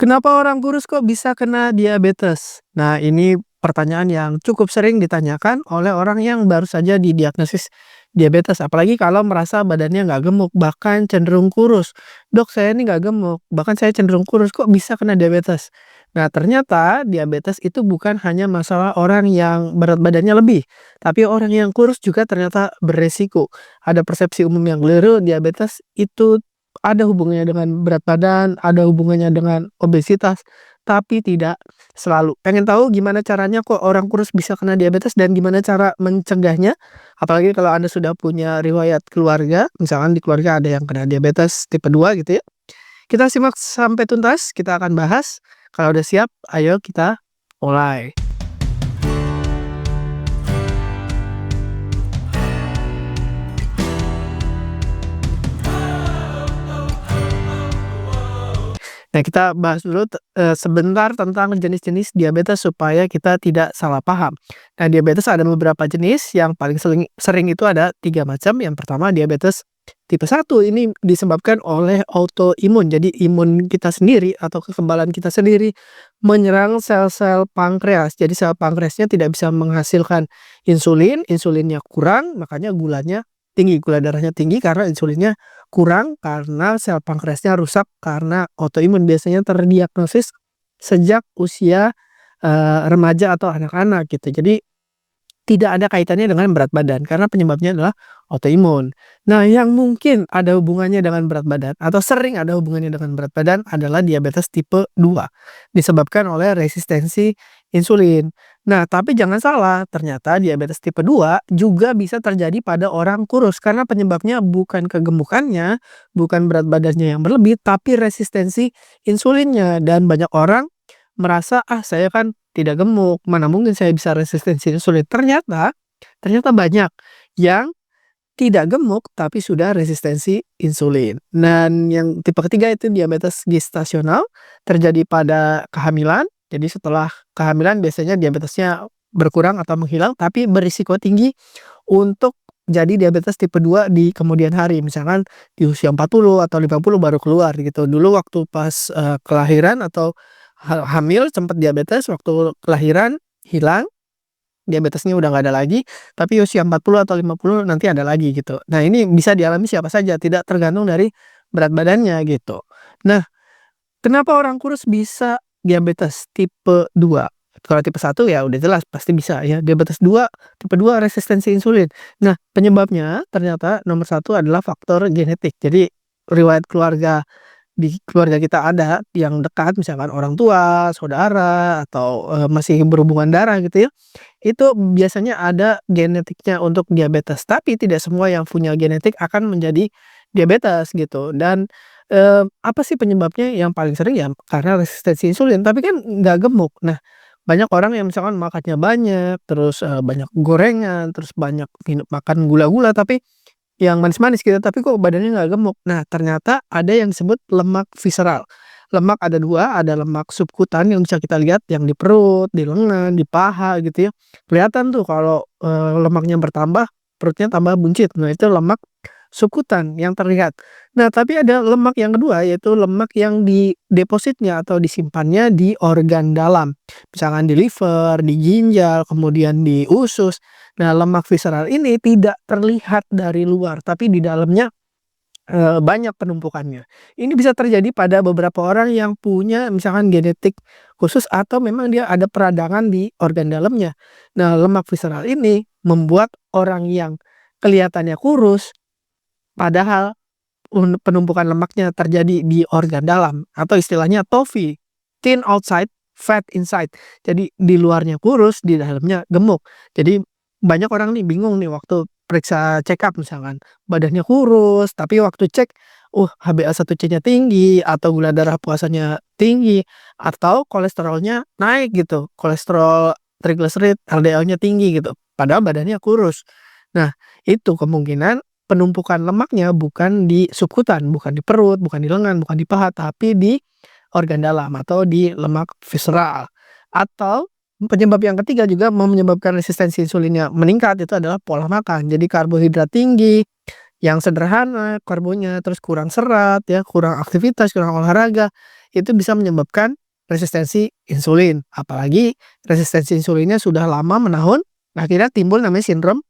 Kenapa orang kurus kok bisa kena diabetes? Nah, ini pertanyaan yang cukup sering ditanyakan oleh orang yang baru saja didiagnosis diabetes, apalagi kalau merasa badannya nggak gemuk, bahkan cenderung kurus. Dok, saya ini nggak gemuk, bahkan saya cenderung kurus, kok bisa kena diabetes? Nah, ternyata diabetes itu bukan hanya masalah orang yang berat badannya lebih, tapi orang yang kurus juga ternyata beresiko. Ada persepsi umum yang keliru, diabetes itu ada hubungannya dengan berat badan, ada hubungannya dengan obesitas, tapi tidak selalu. Pengen tahu gimana caranya kok orang kurus bisa kena diabetes dan gimana cara mencegahnya? Apalagi kalau Anda sudah punya riwayat keluarga, misalkan di keluarga ada yang kena diabetes tipe 2 gitu ya. Kita simak sampai tuntas, kita akan bahas. Kalau udah siap, ayo kita mulai. Nah, kita bahas dulu sebentar tentang jenis-jenis diabetes supaya kita tidak salah paham. Nah, diabetes ada beberapa jenis, yang paling sering sering itu ada 3 macam. Yang pertama diabetes tipe 1, ini disebabkan oleh autoimun. Jadi imun kita sendiri atau kekebalan kita sendiri menyerang sel-sel pankreas. Jadi sel pankreasnya tidak bisa menghasilkan insulin, insulinnya kurang, makanya gulanya tinggi, gula darahnya tinggi karena insulinnya kurang, karena sel pankreasnya rusak karena autoimun. Biasanya terdiagnosis sejak usia, remaja atau anak-anak gitu. Jadi tidak ada kaitannya dengan berat badan, karena penyebabnya adalah autoimun. Nah, yang mungkin ada hubungannya dengan berat badan atau sering ada hubungannya dengan berat badan adalah diabetes tipe 2, disebabkan oleh resistensi insulin. Nah, tapi jangan salah, ternyata diabetes tipe 2 juga bisa terjadi pada orang kurus, karena penyebabnya bukan kegemukannya, bukan berat badannya yang berlebih, tapi resistensi insulinnya. Dan banyak orang merasa, "Ah, saya kan tidak gemuk, mana mungkin saya bisa resistensi insulin." Ternyata banyak yang tidak gemuk tapi sudah resistensi insulin. Dan yang tipe ketiga itu diabetes gestasional, terjadi pada kehamilan. Jadi setelah kehamilan biasanya diabetesnya berkurang atau menghilang, tapi berisiko tinggi untuk jadi diabetes tipe 2 di kemudian hari. Misalkan di usia 40 atau 50 baru keluar gitu. Dulu waktu pas, kelahiran atau hamil sempat diabetes, waktu kelahiran hilang, diabetesnya udah nggak ada lagi, tapi usia 40 atau 50 nanti ada lagi gitu. Nah, ini bisa dialami siapa saja, tidak tergantung dari berat badannya gitu. Nah, kenapa orang kurus bisa diabetes tipe 2? Kalau tipe 1 ya udah jelas pasti bisa ya, diabetes 2, tipe 2 resistensi insulin. Nah, penyebabnya ternyata nomor 1 adalah faktor genetik. Jadi riwayat keluarga di keluarga kita ada yang dekat, misalkan orang tua, saudara, atau, masih berhubungan darah gitu ya, itu biasanya ada genetiknya untuk diabetes. Tapi tidak semua yang punya genetik akan menjadi diabetes gitu. Dan, apa sih penyebabnya? Yang paling sering ya karena resistensi insulin, tapi kan nggak gemuk. Nah, banyak orang yang misalkan makannya banyak, terus, banyak gorengan, terus banyak makan gula-gula, tapi yang manis-manis gitu, tapi kok badannya nggak gemuk. Nah, ternyata ada yang disebut lemak visceral. Lemak ada 2, ada lemak subkutan yang bisa kita lihat yang di perut, di lengan, di paha gitu ya. Kelihatan tuh kalau, lemaknya bertambah, perutnya tambah buncit. Nah, itu lemak subkutan yang terlihat. Nah, tapi ada lemak yang kedua, yaitu lemak yang di depositnya atau disimpannya di organ dalam. Misalkan di liver, di ginjal, kemudian di usus. Nah, lemak visceral ini tidak terlihat dari luar, tapi di dalamnya, banyak penumpukannya. Ini bisa terjadi pada beberapa orang yang punya misalkan genetik khusus atau memang dia ada peradangan di organ dalamnya. Nah, lemak visceral ini membuat orang yang kelihatannya kurus, padahal penumpukan lemaknya terjadi di organ dalam atau istilahnya TOFI, thin outside, fat inside. Jadi di luarnya kurus, di dalamnya gemuk. Jadi banyak orang nih bingung nih waktu periksa check up misalkan, badannya kurus tapi waktu cek, HbA1c-nya tinggi atau gula darah puasanya tinggi atau kolesterolnya naik gitu, kolesterol trigliserid, LDL-nya tinggi gitu, padahal badannya kurus. Nah, itu kemungkinan penumpukan lemaknya bukan di subkutan, bukan di perut, bukan di lengan, bukan di paha, tapi di organ dalam atau di lemak visceral. Atau penyebab yang ketiga juga menyebabkan resistensi insulinnya meningkat itu adalah pola makan. Jadi karbohidrat tinggi, yang sederhana karbonnya, terus kurang serat ya, kurang aktivitas, kurang olahraga, itu bisa menyebabkan resistensi insulin. Apalagi resistensi insulinnya sudah lama menahun, akhirnya timbul namanya sindrom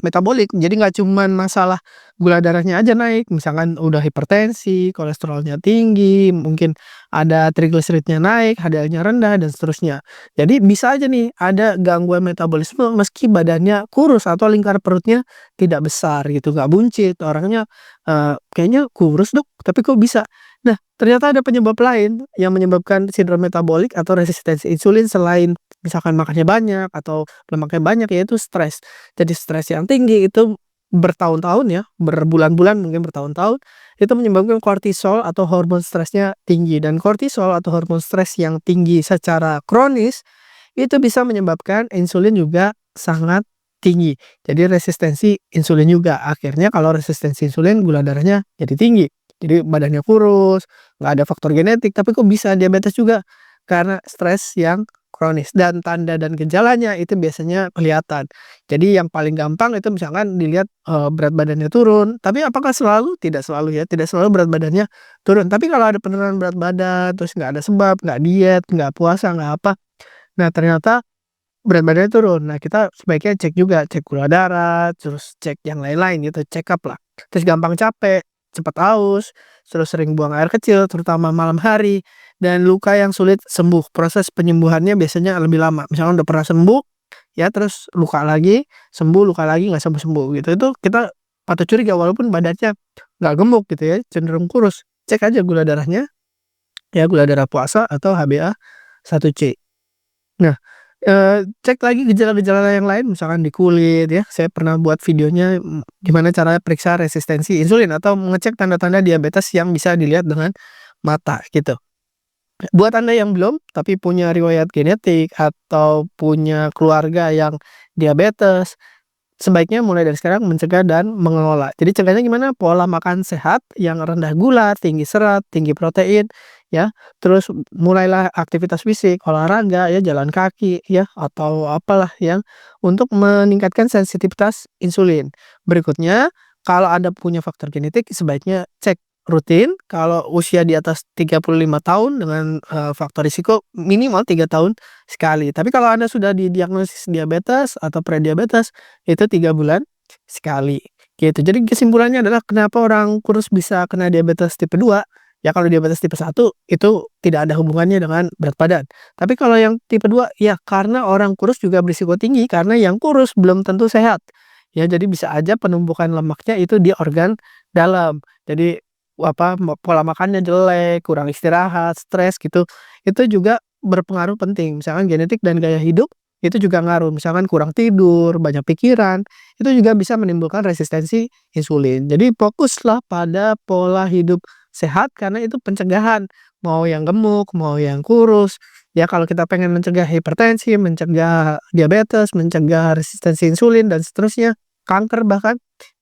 metabolik. Jadi nggak cuman masalah gula darahnya aja naik, misalkan udah hipertensi, kolesterolnya tinggi, mungkin ada trigliseridnya naik, HDL-nya rendah, dan seterusnya. Jadi bisa aja nih ada gangguan metabolisme meski badannya kurus atau lingkar perutnya tidak besar gitu, nggak buncit, orangnya, "Kayaknya kurus Dok, tapi kok bisa?" Nah, ternyata ada penyebab lain yang menyebabkan sindrom metabolik atau resistensi insulin selain misalkan makannya banyak atau lemaknya banyak, yaitu stres. Jadi stres yang tinggi itu bertahun-tahun ya, berbulan-bulan mungkin bertahun-tahun, itu menyebabkan kortisol atau hormon stresnya tinggi, dan kortisol atau hormon stres yang tinggi secara kronis itu bisa menyebabkan insulin juga sangat tinggi. Jadi resistensi insulin juga. Akhirnya kalau resistensi insulin gula darahnya jadi tinggi. Jadi badannya kurus, nggak ada faktor genetik, tapi kok bisa diabetes juga? Karena stres yang kronis, dan tanda dan gejalanya itu biasanya kelihatan. Jadi yang paling gampang itu misalkan dilihat, berat badannya turun, tapi apakah selalu? Tidak selalu ya, tidak selalu berat badannya turun. Tapi kalau ada penurunan berat badan, terus nggak ada sebab, nggak diet, nggak puasa, nggak apa, nah ternyata berat badannya turun. Nah kita sebaiknya cek juga, cek gula darah, terus cek yang lain-lain gitu, check up lah. Terus gampang capek, cepat haus, terus sering buang air kecil terutama malam hari, dan luka yang sulit sembuh. Proses penyembuhannya biasanya lebih lama. Misalnya udah pernah sembuh, ya terus luka lagi, sembuh, luka lagi, nggak sembuh-sembuh gitu. Itu kita patut curiga walaupun badannya nggak gemuk gitu ya, cenderung kurus. Cek aja gula darahnya, ya gula darah puasa atau HbA1c. Nah, cek lagi gejala-gejala yang lain misalkan di kulit ya, saya pernah buat videonya, gimana cara periksa resistensi insulin atau mengecek tanda-tanda diabetes yang bisa dilihat dengan mata gitu. Buat Anda yang belum, tapi punya riwayat genetik atau punya keluarga yang diabetes, sebaiknya mulai dari sekarang mencegah dan mengelola. Jadi cegahnya gimana? Pola makan sehat yang rendah gula, tinggi serat, tinggi protein, ya. Terus mulailah aktivitas fisik, olahraga ya, jalan kaki ya, atau apalah yang untuk meningkatkan sensitivitas insulin. Berikutnya, kalau Anda punya faktor genetik, sebaiknya cek rutin. Kalau usia di atas 35 tahun dengan, faktor risiko minimal 3 tahun sekali. Tapi kalau Anda sudah didiagnosis diabetes atau prediabetes, itu 3 bulan sekali, gitu. Jadi kesimpulannya adalah kenapa orang kurus bisa kena diabetes tipe 2, ya kalau diabetes tipe 1 itu tidak ada hubungannya dengan berat badan. Tapi kalau yang tipe 2, ya karena orang kurus juga berisiko tinggi, karena yang kurus belum tentu sehat. Ya jadi bisa aja penumpukan lemaknya itu di organ dalam. Jadi pola makannya jelek, kurang istirahat, stres gitu, itu juga berpengaruh penting. Misalkan genetik dan gaya hidup, itu juga ngaruh. Misalkan kurang tidur, banyak pikiran, itu juga bisa menimbulkan resistensi insulin. Jadi fokuslah pada pola hidup sehat karena itu pencegahan, mau yang gemuk, mau yang kurus. Ya kalau kita pengen mencegah hipertensi, mencegah diabetes, mencegah resistensi insulin dan seterusnya, kanker bahkan,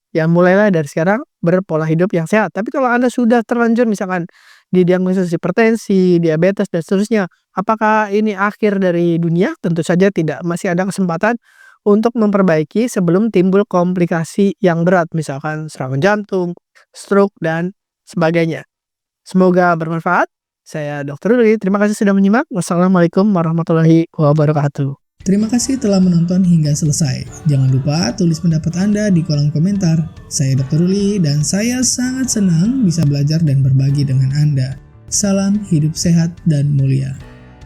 ya mulailah dari sekarang berpola hidup yang sehat. Tapi kalau Anda sudah terlanjur misalkan didiagnosis hipertensi, diabetes, dan seterusnya, apakah ini akhir dari dunia? Tentu saja tidak, masih ada kesempatan untuk memperbaiki sebelum timbul komplikasi yang berat, misalkan serangan jantung, stroke, dan sebagainya. Semoga bermanfaat. Saya Dr. Ruli, terima kasih sudah menyimak. Wassalamualaikum warahmatullahi wabarakatuh. Terima kasih telah menonton hingga selesai. Jangan lupa tulis pendapat Anda di kolom komentar. Saya Dr. Ruli dan saya sangat senang bisa belajar dan berbagi dengan Anda. Salam hidup sehat dan mulia.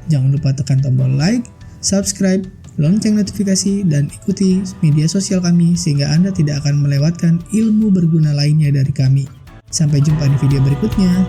Jangan lupa tekan tombol like, subscribe, lonceng notifikasi, dan ikuti media sosial kami sehingga Anda tidak akan melewatkan ilmu berguna lainnya dari kami. Sampai jumpa di video berikutnya.